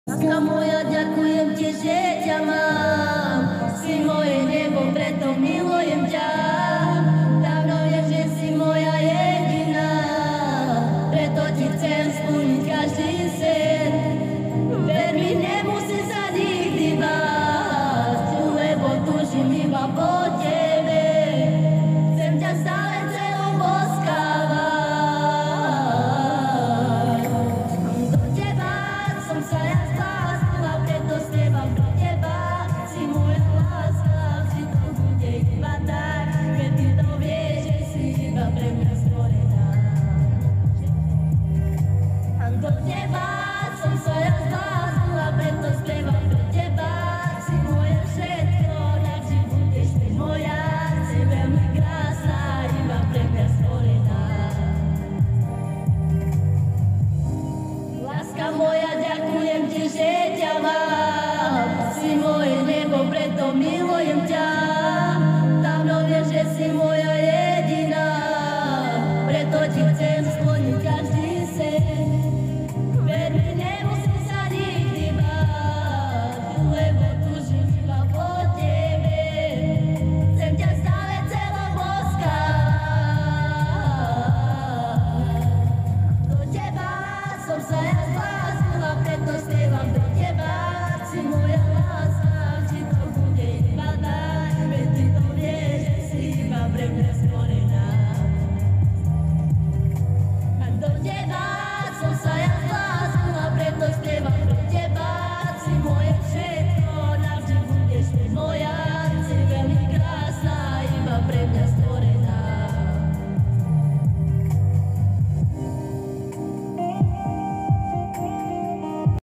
Láska moja, ďakujem ti, že ťa mám. Si moje nebo, preto milujem ťa. Dávno vieš, že si moja jediná, preto ti chcem splniť každý sen. Ver mi, nemusí sa nikdy báť, lebo tužím iba po tebe. Chcem ťa stále celú boskávať. Do teba som sa ja zbláznila, preto spievam pro teba. Si moja láska, vždy to bude iba tak, keď ty to vieš, že si iba pre mňa stvorená. Do teba som sa ja zbláznila, preto spievam pro teba. Si moje všetko, navždy budeš ty moja. Si veľmi krásna, iba pre mňa stvorená. Láska moja, ďakujem ti, že ťa mám. Si moje nebo, preto milujem ťa.